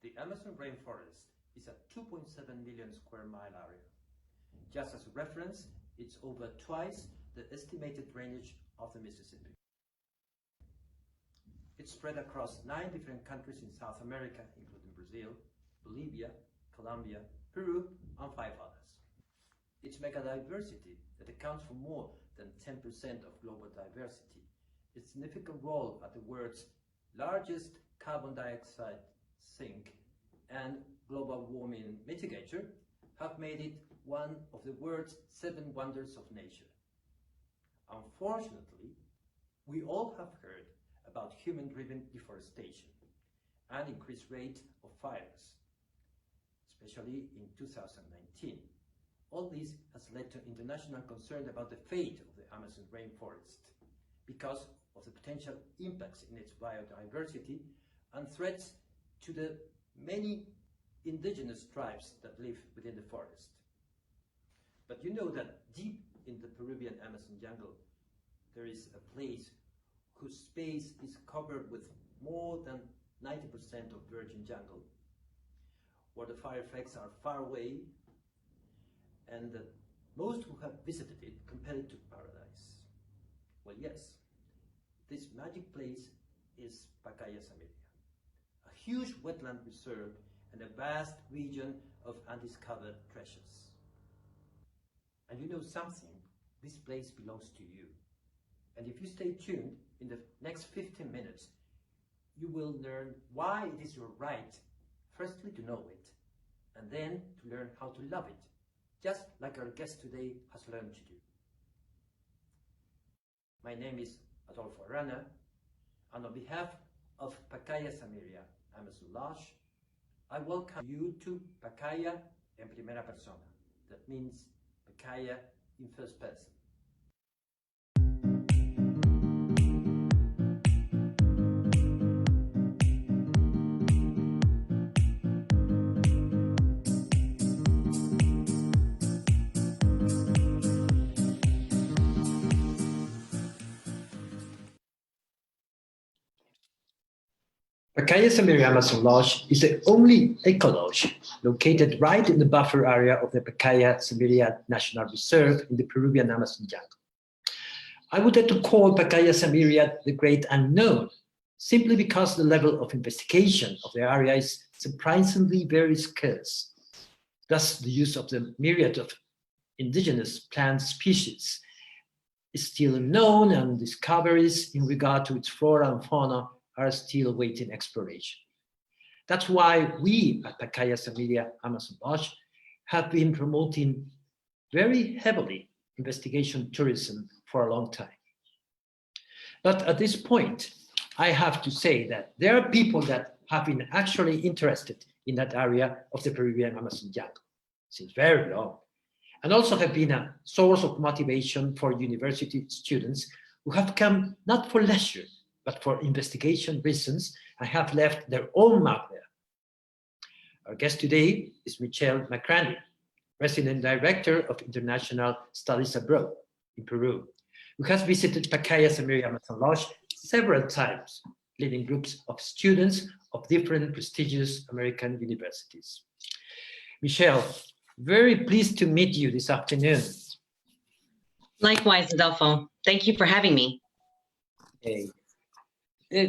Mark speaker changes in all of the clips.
Speaker 1: The Amazon rainforest is a 2.7 million square mile area. Just as a reference, it's over twice the estimated drainage of the Mississippi. It's spread across 9 different countries in South America, including Brazil, Bolivia, Colombia, Peru, and 5 others. Its megadiversity that accounts for more than 10% of global diversity, its significant role as the world's largest carbon dioxide sink and global warming mitigator have made it one of the world's 7 wonders of nature. Unfortunately, we all have heard about human-driven deforestation and increased rate of fires, especially in 2019. All this has led to international concern about the fate of the Amazon rainforest because of the potential impacts in its biodiversity and threats to the many indigenous tribes that live within the forest. But you know that deep in the Peruvian Amazon jungle, there is a place whose space is covered with more than 90% of virgin jungle, where the fire effects are far away, and most who have visited it compare it to paradise. Well, yes, this magic place is Pacaya Samiria, a huge wetland reserve and a vast region of undiscovered treasures. And you know something, this place belongs to you. And if you stay tuned, in the next 15 minutes, you will learn why it is your right, firstly to know it, and then to learn how to love it, just like our guest today has learned to do. My name is Adolfo Arana, and on behalf of Pacaya Samiria Amazon Lodge, I welcome you to Pacaya en primera persona. That means Pacaya in first person. Pacaya Samiria Amazon Lodge is the only eco-lodge located right in the buffer area of the Pacaya Samiria National Reserve in the Peruvian Amazon jungle. I would like to call Pacaya Samiria the great unknown, simply because the level of investigation of the area is surprisingly very scarce. Thus, the use of the myriad of indigenous plant species is still unknown, and discoveries in regard to its flora and fauna are still awaiting exploration. That's why we at Pacaya Samiria Amazon Lodge have been promoting very heavily investigation tourism for a long time. But at this point, I have to say that there are people that have been actually interested in that area of the Peruvian Amazon jungle since very long, and also have been a source of motivation for university students who have come not for leisure, but for investigation reasons, and have left their own mark there. Our guest today is Michelle McRaney, resident director of International Studies Abroad in Peru, who has visited Pacaya Samiria Amazon Lodge several times, leading groups of students of different prestigious American universities. Michelle, very pleased to meet you this afternoon.
Speaker 2: Likewise, Adolfo. Thank you for having me.
Speaker 1: Okay.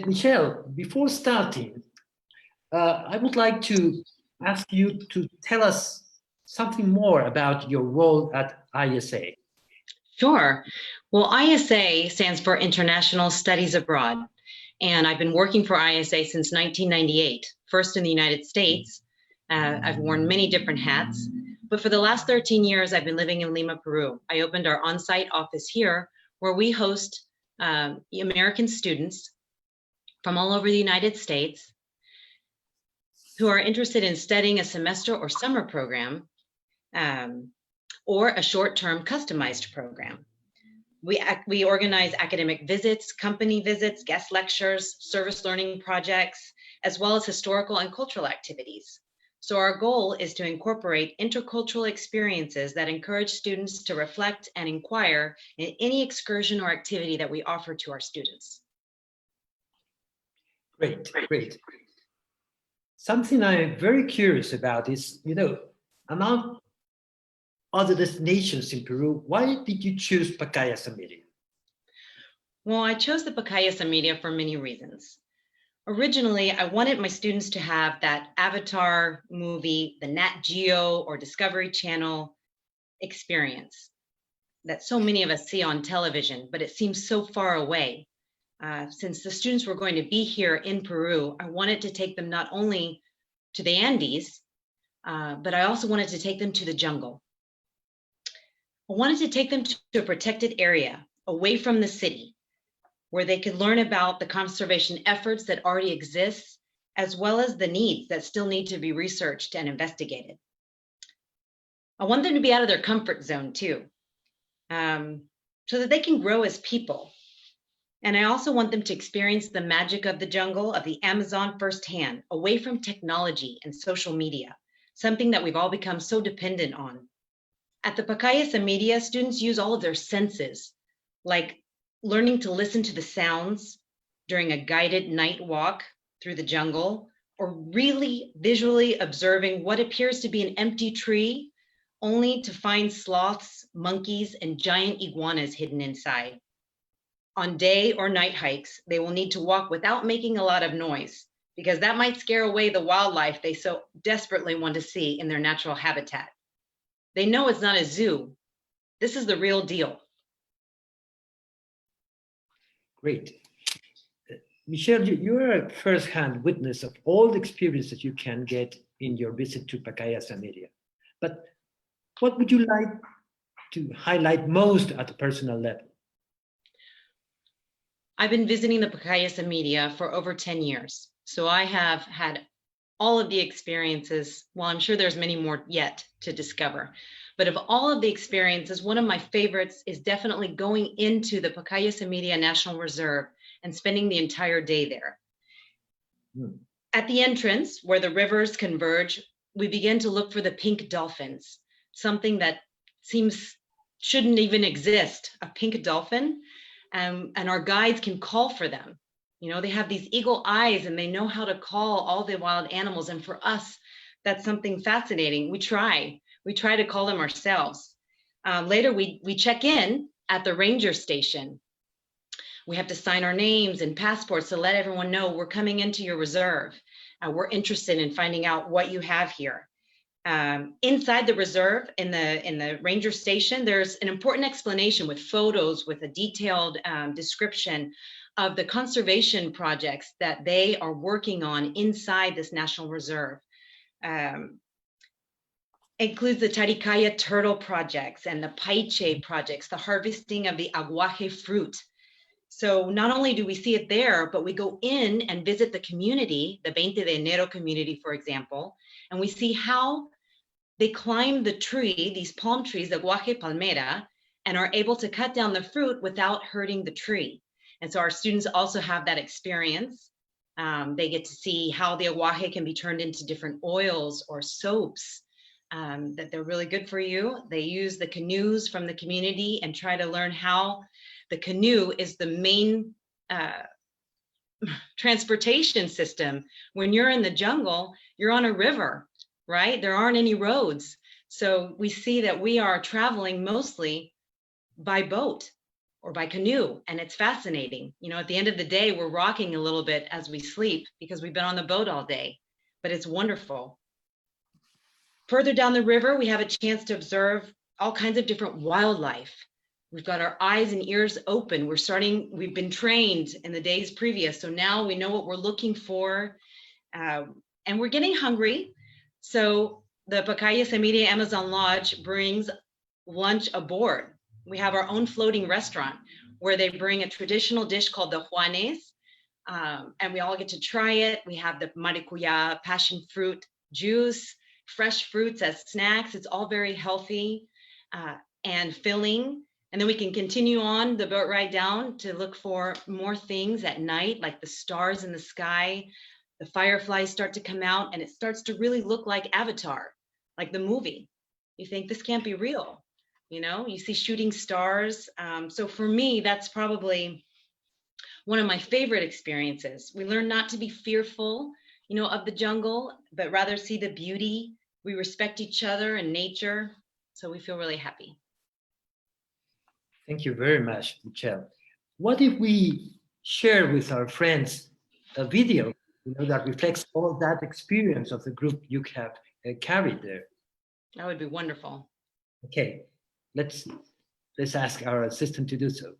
Speaker 1: Michelle, before starting, I would like to ask you to tell us something more about your role at ISA.
Speaker 2: Sure. Well, ISA stands for International Studies Abroad, and I've been working for ISA since 1998, first in the United States. I've worn many different hats, but for the last 13 years, I've been living in Lima, Peru. I opened our on-site office here, where we host American students from all over the United States who are interested in studying a semester or summer program or a short-term customized program. We organize academic visits, company visits, guest lectures, service learning projects, as well as historical and cultural activities. So our goal is to incorporate intercultural experiences that encourage students to reflect and inquire in any excursion or activity that we offer to our students.
Speaker 1: Great, great. Something I'm very curious about is, among other destinations in Peru, why did you choose Pacaya Samiria?
Speaker 2: Well, I chose the Pacaya Samiria for many reasons. Originally, I wanted my students to have that Avatar movie, the Nat Geo or Discovery Channel experience that so many of us see on television, but it seems so far away. Since the students were going to be here in Peru, I wanted to take them not only to the Andes, but I also wanted to take them to the jungle. I wanted to take them to a protected area away from the city, where they could learn about the conservation efforts that already exist, as well as the needs that still need to be researched and investigated. I want them to be out of their comfort zone too, so that they can grow as people. And I also want them to experience the magic of the jungle, of the Amazon firsthand, away from technology and social media, something that we've all become so dependent on. At the Pacaya Samiria, students use all of their senses, like learning to listen to the sounds during a guided night walk through the jungle, or really visually observing what appears to be an empty tree, only to find sloths, monkeys, and giant iguanas hidden inside. On day or night hikes, they will need to walk without making a lot of noise, because that might scare away the wildlife they so desperately want to see in their natural habitat. They know it's not a zoo. This is the real deal.
Speaker 1: Great. Michelle, you're a first-hand witness of all the experiences you can get in your visit to Pacaya Samiria. But what would you like to highlight most at a personal level?
Speaker 2: I've been visiting the Pacaya Samiria for over 10 years. So I have had all of the experiences. Well, I'm sure there's many more yet to discover. But of all of the experiences, one of my favorites is definitely going into the Pacaya Samiria National Reserve and spending the entire day there. At the entrance, where the rivers converge, we begin to look for the pink dolphins, something that seems shouldn't even exist, a pink dolphin, and our guides can call for them. You know, they have these eagle eyes and they know how to call all the wild animals. And for us, that's something fascinating. We try to call them ourselves. Later, we check in at the ranger station. We have to sign our names and passports to let everyone know we're coming into your reserve. We're interested in finding out what you have here. Inside the reserve, in the ranger station, there's an important explanation with photos, with a detailed description of the conservation projects that they are working on inside this national reserve. Includes the Taricaya turtle projects and the Paiche projects, the harvesting of the aguaje fruit. So not only do we see it there, but we go in and visit the community, the 20 de Enero community, for example, and we see how they climb the tree, these palm trees, the aguaje palmera, and are able to cut down the fruit without hurting the tree. And so our students also have that experience. They get to see how the aguaje can be turned into different oils or soaps that they're really good for you. They use the canoes from the community and try to learn how the canoe is the main transportation system. When you're in the jungle, you're on a river, right? There aren't any roads. So we see that we are traveling mostly by boat or by canoe, and it's fascinating. You know, at the end of the day, we're rocking a little bit as we sleep because we've been on the boat all day, but it's wonderful. Further down the river, we have a chance to observe all kinds of different wildlife. We've got our eyes and ears open. We've been trained in the days previous, so now we know what we're looking for, and we're getting hungry. So the Pacaya Samiria Amazon Lodge brings lunch aboard. We have our own floating restaurant where they bring a traditional dish called the Juanes, and we all get to try it. We have the maracuya passion fruit juice, fresh fruits as snacks. It's all very healthy and filling. And then we can continue on the boat ride down to look for more things at night, like the stars in the sky. The fireflies start to come out and it starts to really look like Avatar, like the movie. You think this can't be real, you know? You see shooting stars. So for me, that's probably one of my favorite experiences. We learn not to be fearful. of the jungle, but rather see the beauty. We respect each other and nature. So we feel really happy.
Speaker 1: Thank you very much, Michelle. What if we share with our friends a video that reflects all that experience of the group you have carried there?
Speaker 2: That would be wonderful.
Speaker 1: Okay, let's ask our assistant to do so.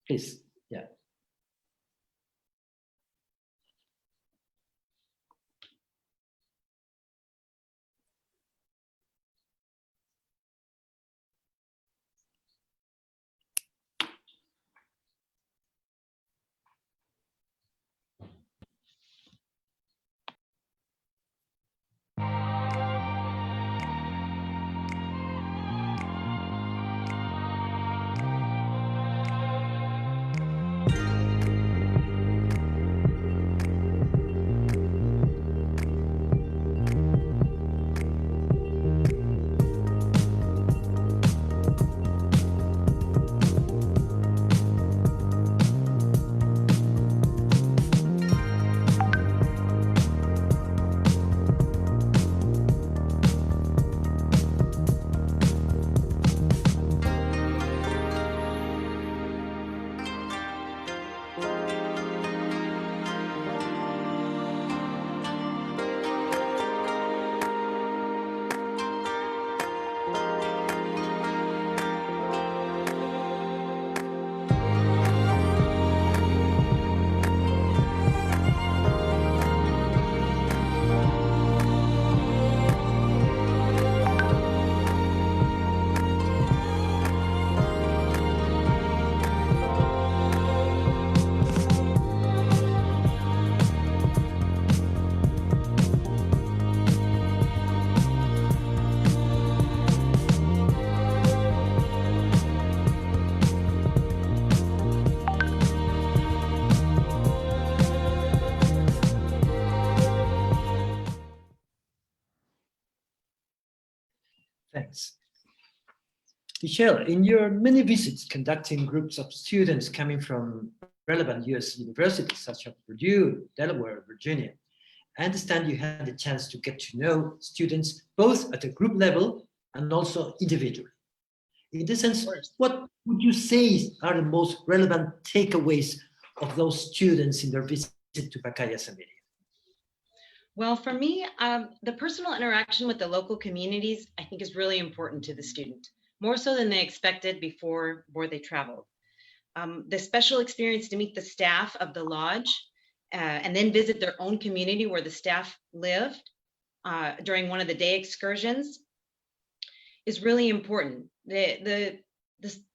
Speaker 1: Please, yeah. Thanks. Michelle, in your many visits conducting groups of students coming from relevant US universities such as Purdue, Delaware, Virginia, I understand you had the chance to get to know students both at a group level and also individually. In this sense, what would you say are the most relevant takeaways of those students in their visit to Pacaya Samiria?
Speaker 2: Well, for me, the personal interaction with the local communities, I think, is really important to the student, more so than they expected before they traveled. The special experience to meet the staff of the lodge and then visit their own community where the staff lived during one of the day excursions is really important. The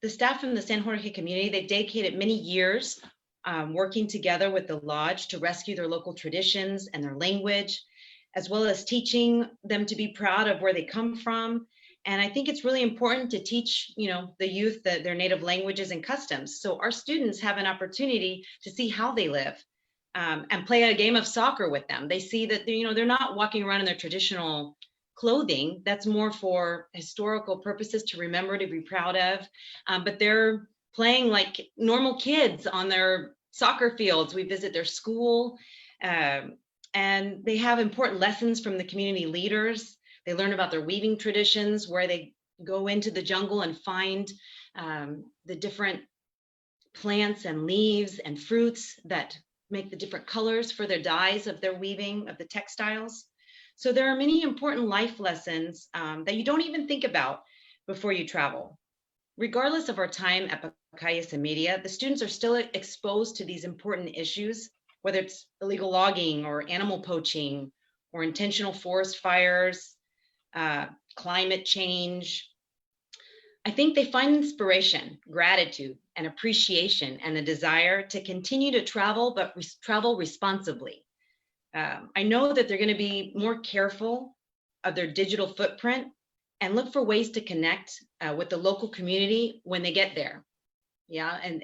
Speaker 2: staff from the San Jorge community, they dedicated many years working together with the lodge to rescue their local traditions and their language, as well as teaching them to be proud of where they come from. And I think it's really important to teach, the youth their native languages and customs. So our students have an opportunity to see how they live and play a game of soccer with them. They see that, they're not walking around in their traditional clothing. That's more for historical purposes to remember, to be proud of. But they're playing like normal kids on their soccer fields. We visit their school and they have important lessons from the community leaders. They learn about their weaving traditions, where they go into the jungle and find the different plants and leaves and fruits that make the different colors for their dyes of their weaving, of the textiles. So there are many important life lessons that you don't even think about before you travel. Regardless of our time at Pacaya Samiria, the students are still exposed to these important issues, whether it's illegal logging or animal poaching or intentional forest fires, climate change. I think they find inspiration, gratitude, and appreciation, and a desire to continue to travel, but travel responsibly. I know that they're going to be more careful of their digital footprint and look for ways to connect with the local community when they get there. Yeah, and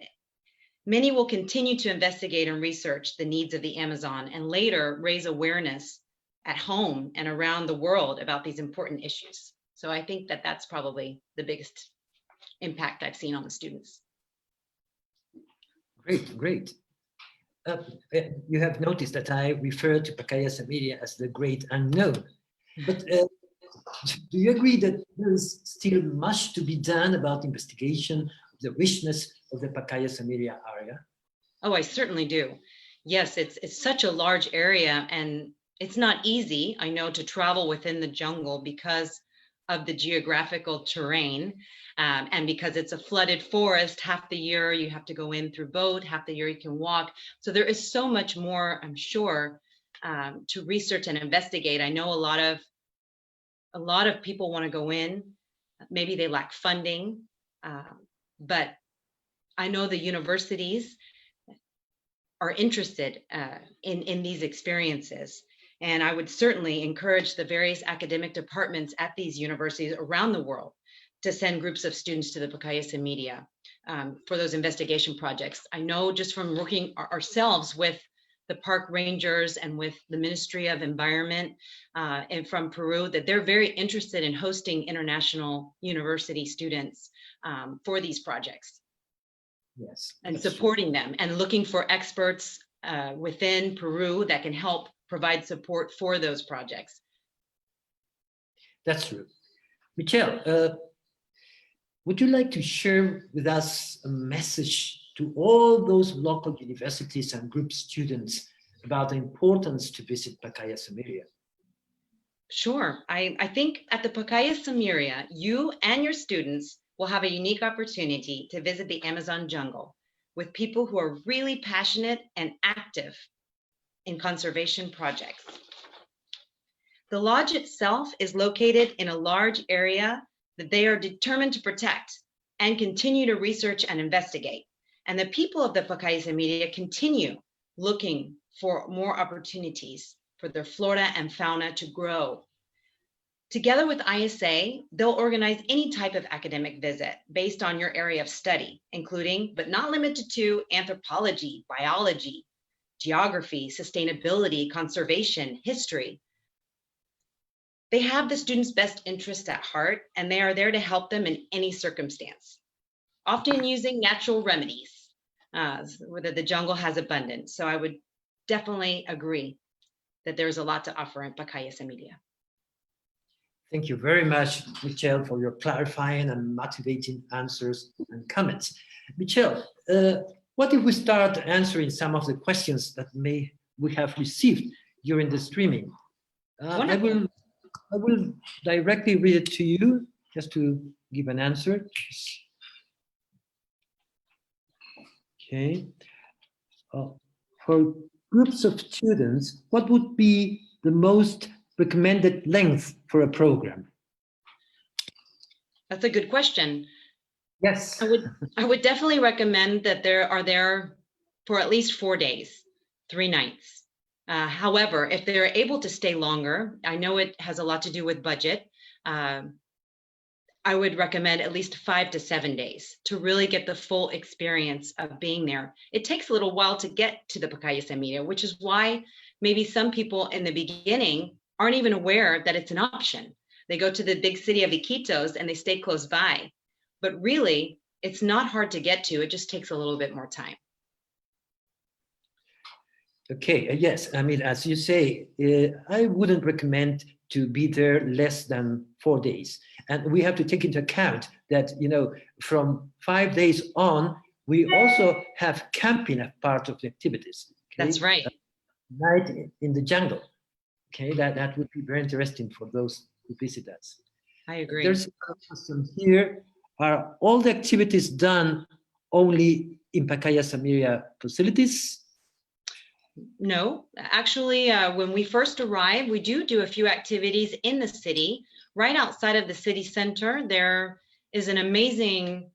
Speaker 2: many will continue to investigate and research the needs of the Amazon and later raise awareness at home and around the world about these important issues. So I think that that's probably the biggest impact I've seen on the students.
Speaker 1: Great, great. uh, you have noticed that I refer to Pacaya Samiria as the great unknown. But do you agree that there is still much to be done about investigation of the richness of the Pacaya Samiria area?
Speaker 2: Oh, I certainly do. Yes, it's such a large area, and it's not easy, I know, to travel within the jungle because of the geographical terrain, and because it's a flooded forest. Half the year you have to go in through boat, half the year you can walk. So there is so much more, I'm sure, to research and investigate. I know a lot of people want to go in. Maybe they lack funding, but I know the universities are interested in these experiences. And I would certainly encourage the various academic departments at these universities around the world to send groups of students to the Pacaya Samiria for those investigation projects. I know just from working ourselves with the park rangers and with the Ministry of Environment and from Peru, that they're very interested in hosting international university students for these projects.
Speaker 1: Yes.
Speaker 2: And supporting them and looking for experts within Peru that can help provide support for those projects.
Speaker 1: That's true. Michelle, would you like to share with us a message to all those local universities and group students about the importance to visit Pacaya Samiria?
Speaker 2: Sure. I think at the Pacaya Samiria, you and your students will have a unique opportunity to visit the Amazon jungle with people who are really passionate and active in conservation projects. The lodge itself is located in a large area that they are determined to protect and continue to research and investigate. And the people of the Pacaya Samiria continue looking for more opportunities for their flora and fauna to grow. Together with ISA, they'll organize any type of academic visit based on your area of study, including, but not limited to, anthropology, biology, geography, sustainability, conservation, history. They have the students' best interest at heart, and they are there to help them in any circumstance, often using natural remedies, whether the jungle has abundance. So I would definitely agree that there's a lot to offer in Pacaya Samiria.
Speaker 1: Thank you very much, Michelle, for your clarifying and motivating answers and comments. Michelle, what if we start answering some of the questions that we have received during the streaming? I will directly read it to you just to give an answer. Okay. For groups of students, what would be the most recommended length for a program?
Speaker 2: That's a good question.
Speaker 1: Yes.
Speaker 2: I would definitely recommend that there for at least 4 days, 3 nights. However, if they're able to stay longer, I know it has a lot to do with budget. I would recommend at least 5 to 7 days to really get the full experience of being there. It takes a little while to get to the Pacaya Samiria, which is why maybe some people in the beginning aren't even aware that it's an option. They go to the big city of Iquitos and they stay close by. But really, it's not hard to get to. It just takes a little bit more time.
Speaker 1: Okay, yes. I mean, as you say, I wouldn't recommend to be there less than 4 days. And we have to take into account that, you know, from 5 days on, we also have camping as part of the activities. Okay?
Speaker 2: That's right.
Speaker 1: Night in the jungle. Okay, that would be very interesting for those who visit us.
Speaker 2: I agree.
Speaker 1: There's a question here. Are all the activities done only in Pacaya Samiria facilities?
Speaker 2: No, actually, when we first arrive, we do a few activities in the city. Right outside of the city center, there is an amazing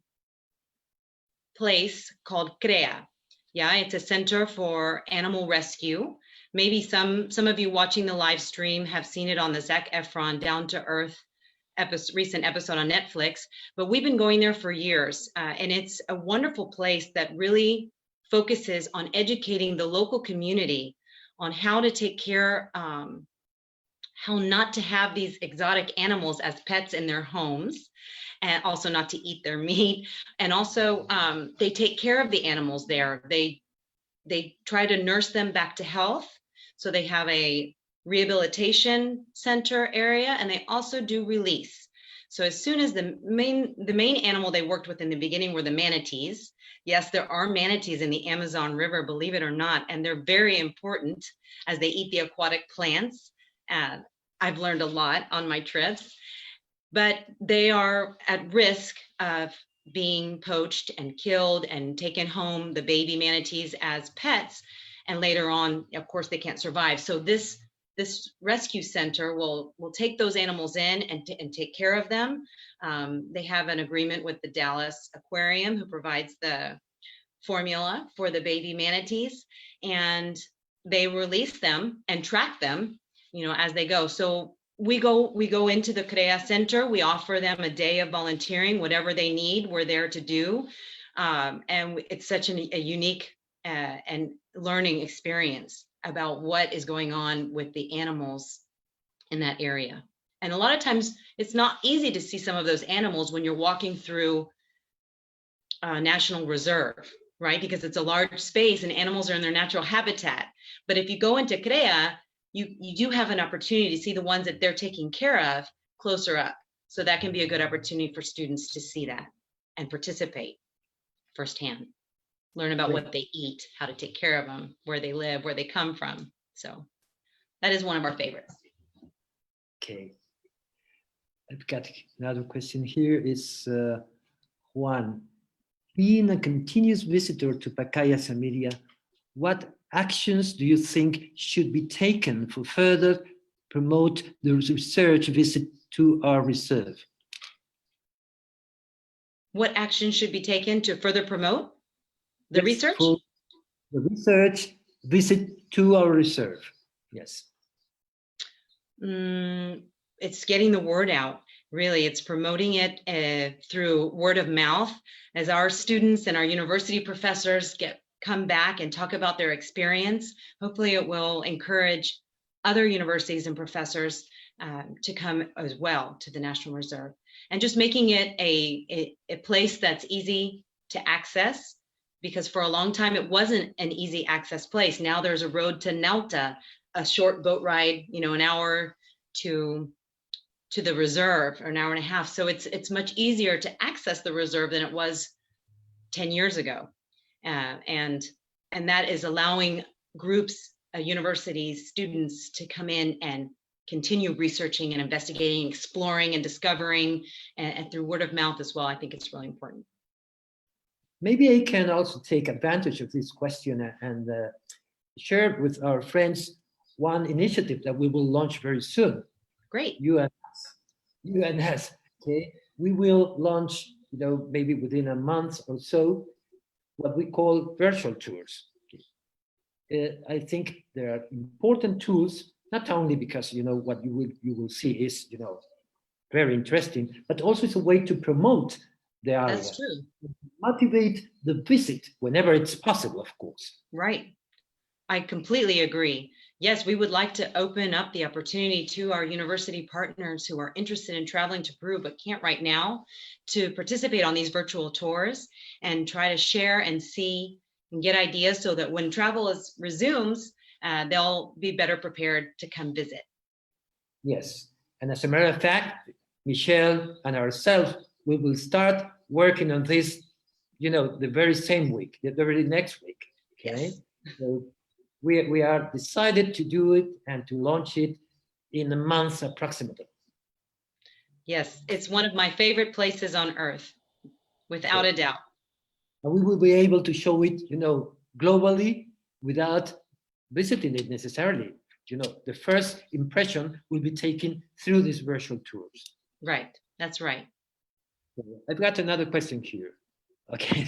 Speaker 2: place called CREA. Yeah, it's a center for animal rescue. Maybe some of you watching the live stream have seen it on the Zac Efron Down to Earth recent episode on Netflix, but we've been going there for years, and it's a wonderful place that really focuses on educating the local community on how to take care, how not to have these exotic animals as pets in their homes, and also not to eat their meat. And also, they take care of the animals there. They they try to nurse them back to health. So they have a rehabilitation center area, and they also do release. So as soon as the main animal they worked with in the beginning were the manatees. Yes, there are manatees in the Amazon River, believe it or not, and they're very important as they eat the aquatic plants. I've learned a lot on my trips, but they are at risk of being poached and killed and taken home, the baby manatees, as pets. And later on, of course, they can't survive. So this rescue center will take those animals in and take care of them. They have an agreement with the Dallas Aquarium, who provides the formula for the baby manatees, and they release them and track them, as they go. So we go into the CREA Center. We offer them a day of volunteering, whatever they need, we're there to do. And it's such a unique and learning experience about what is going on with the animals in that area. And a lot of times it's not easy to see some of those animals when you're walking through a national reserve, right? Because it's a large space and animals are in their natural habitat. But if you go into CREA, you do have an opportunity to see the ones that they're taking care of closer up. So that can be a good opportunity for students to see that and participate firsthand. Learn about what they eat, how to take care of them, where they live, where they come from. So that is one of our favorites.
Speaker 1: Okay. I've got another question here. Is Juan, being a continuous visitor to Pacaya Samiria, what actions do you think should be taken for further promote the research visit to our reserve?
Speaker 2: What actions should be taken to further promote the research?
Speaker 1: For the research visit to our reserve. Yes.
Speaker 2: It's getting the word out. Really, it's promoting it through word of mouth. As our students and our university professors come back and talk about their experience, hopefully it will encourage other universities and professors to come as well to the National Reserve. And just making it a place that's easy to access, because for a long time it wasn't an easy access place. Now there's a road to Nauta, a short boat ride, an hour to the reserve, or an hour and a half. So it's much easier to access the reserve than it was 10 years ago. And that is allowing groups, universities, students to come in and continue researching and investigating, exploring and discovering, and through word of mouth as well. I think it's really important.
Speaker 1: Maybe I can also take advantage of this question and share with our friends one initiative that we will launch very soon.
Speaker 2: Great.
Speaker 1: UNS, okay? We will launch, maybe within a month or so, what we call virtual tours. I think they are important tools, not only because, what you will see is, very interesting, but also it's a way to promote the area.
Speaker 2: That's true.
Speaker 1: Motivate the visit whenever it's possible, of course.
Speaker 2: Right. I completely agree. Yes, we would like to open up the opportunity to our university partners who are interested in traveling to Peru but can't right now, to participate on these virtual tours and try to share and see and get ideas so that when travel resumes, they'll be better prepared to come visit. Yes.
Speaker 1: And as a matter of fact, Michelle and ourselves, we will start working on this, the very same week, the very next week. Okay. Yes. So we are decided to do it and to launch it in a month approximately.
Speaker 2: Yes, it's one of my favorite places on earth, without a doubt.
Speaker 1: And we will be able to show it, globally without visiting it necessarily. The first impression will be taken through these virtual tours.
Speaker 2: Right, that's right.
Speaker 1: I've got another question here. Okay,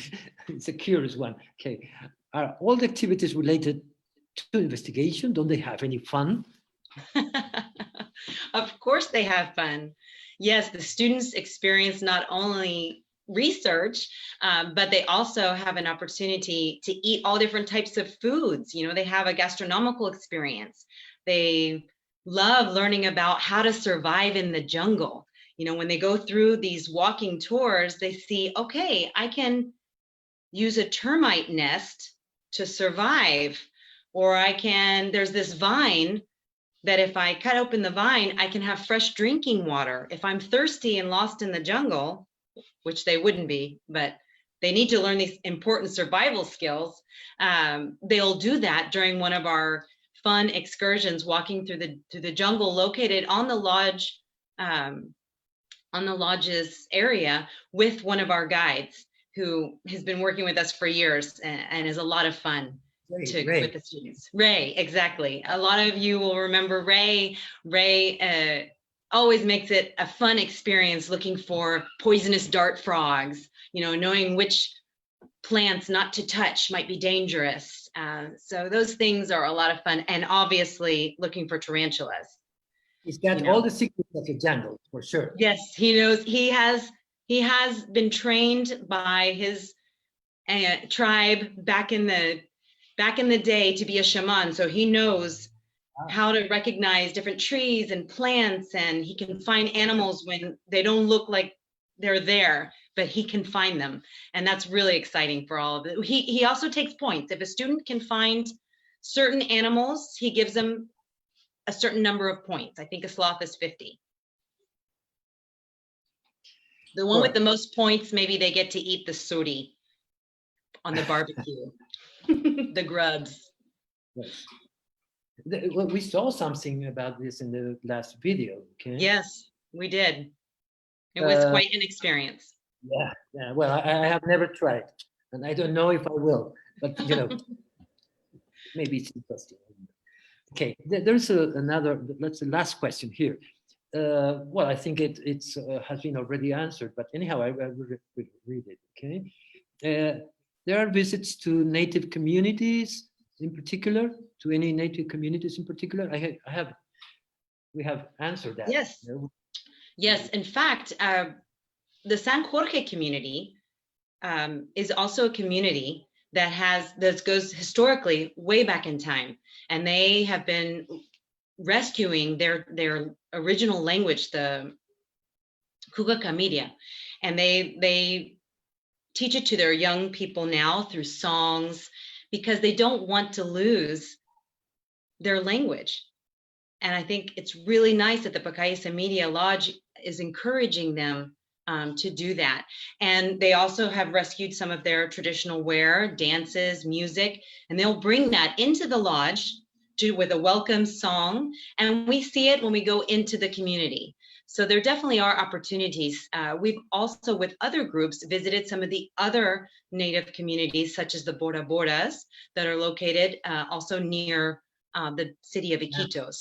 Speaker 1: it's a curious one. Okay, are all the activities related to investigation? Don't they have any fun?
Speaker 2: Of course they have fun. Yes, the students experience not only research, but they also have an opportunity to eat all different types of foods. They have a gastronomical experience. They love learning about how to survive in the jungle. When they go through these walking tours, they see, okay, I can use a termite nest to survive. Or there's this vine that if I cut open the vine, I can have fresh drinking water. If I'm thirsty and lost in the jungle, which they wouldn't be, but they need to learn these important survival skills. They'll do that during one of our fun excursions, walking through the jungle located on the lodge, on the lodge's area, with one of our guides who has been working with us for years and is a lot of fun.
Speaker 1: Ray.
Speaker 2: With the students. Ray, exactly. A lot of you will remember Ray. Ray always makes it a fun experience looking for poisonous dart frogs, knowing which plants not to touch might be dangerous. So those things are a lot of fun, and obviously looking for tarantulas.
Speaker 1: He's got all the secrets of the jungle, for sure.
Speaker 2: Yes, he knows. He has been trained by his tribe back in the day to be a shaman, so he knows how to recognize different trees and plants, and he can find animals when they don't look like they're there, but he can find them, and that's really exciting for all of it. He also takes points. If a student can find certain animals, he gives them a certain number of points. I think a sloth is 50. The one with the most points, maybe they get to eat the suri on the barbecue. The grubs.
Speaker 1: Yes. Well, we saw something about this in the last video. Okay.
Speaker 2: Yes, we did. It was quite an experience.
Speaker 1: Yeah. Well, I have never tried, and I don't know if I will. But maybe it's interesting. Okay. There's another. That's the last question here. Well, I think it has been already answered, but anyhow, I will read it. Okay. There are visits to native communities in particular, to any native communities in particular. We have answered that.
Speaker 2: Yes. Yes. In fact, the San Jorge community is also a community that goes historically way back in time, and they have been rescuing their original language, the Pacaya Samiria, and they teach it to their young people now through songs, because they don't want to lose their language. And I think it's really nice that the Pacaya Samiria Lodge is encouraging them to do that. And they also have rescued some of their traditional wear, dances, music, and they'll bring that into the lodge with a welcome song. And we see it when we go into the community. So there definitely are opportunities. We've also, with other groups, visited some of the other native communities, such as the Bora Boras, that are located also near the city of Iquitos.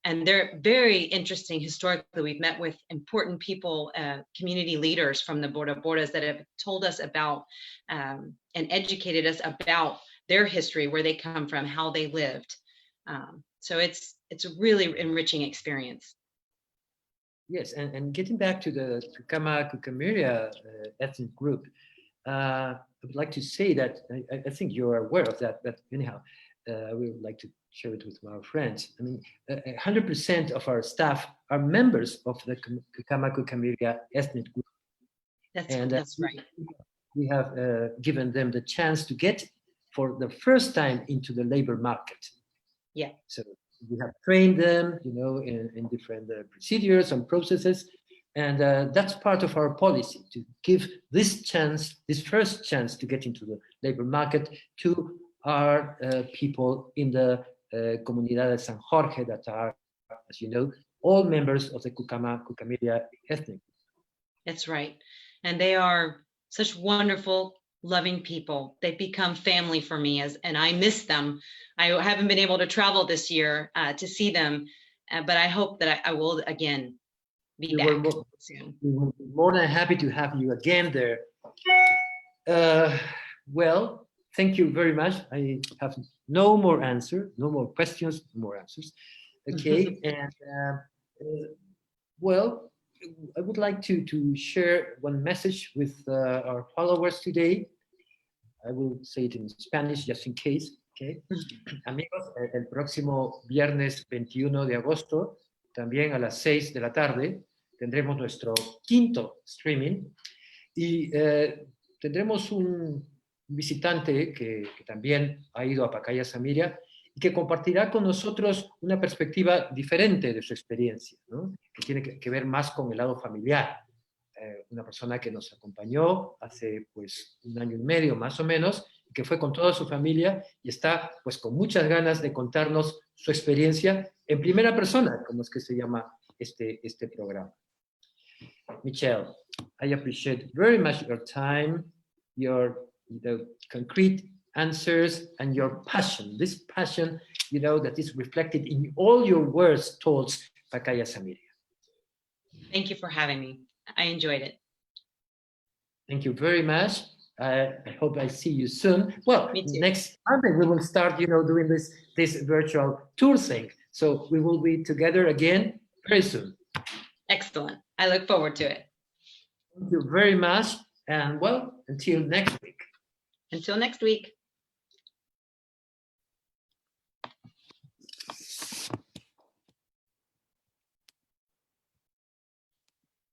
Speaker 2: And they're very interesting historically. We've met with important people, community leaders from the Bora Boras that have told us about and educated us about their history, where they come from, how they lived. So it's a really enriching experience.
Speaker 1: Yes, and getting back to the Samiria ethnic group, I would like to say that I think you're aware of that, but anyhow, we would like to share it with our friends. I mean, 100% of our staff are members of the Samiria ethnic group.
Speaker 2: That's right.
Speaker 1: We have given them the chance to get, for the first time, into the labor market.
Speaker 2: Yeah.
Speaker 1: So we have trained them, in different procedures and processes, and that's part of our policy, to give this first chance to get into the labor market to our people in the Comunidad de San Jorge, that are, as you know, all members of the Samiria ethnic.
Speaker 2: That's right. And they are such wonderful, loving people. They've become family for me, and I miss them. I haven't been able to travel this year to see them, but I hope that I will again be back soon.
Speaker 1: We're more than happy to have you again there. Well, thank you very much. I have no more questions, no more answers. Okay, and well, I would like to share one message with our followers today. I will say it in Spanish just in case. Okay. Amigos, el próximo viernes 21 de agosto, también a las 6 de la tarde, tendremos nuestro quinto streaming y tendremos un visitante que también ha ido a Pacaya Samiria y que compartirá con nosotros una perspectiva diferente de su experiencia, ¿no? Que tiene que ver más con el lado familiar. Una persona que nos acompañó hace pues 1 año y medio más o menos, y que fue con toda su familia y está pues con muchas ganas de contarnos su experiencia en primera persona, como es que se llama este programa. Michelle, I appreciate very much your time, your concrete answers, and your passion. This passion, that is reflected in all your words towards Pacaya Samiria.
Speaker 2: Thank you for having me. I enjoyed it.
Speaker 1: Thank you very much. I hope I see you soon. Well, next Monday we will start, doing this virtual tour thing. So we will be together again very soon.
Speaker 2: Excellent. I look forward to it.
Speaker 1: Thank you very much. And well, until next week.
Speaker 2: Until next week.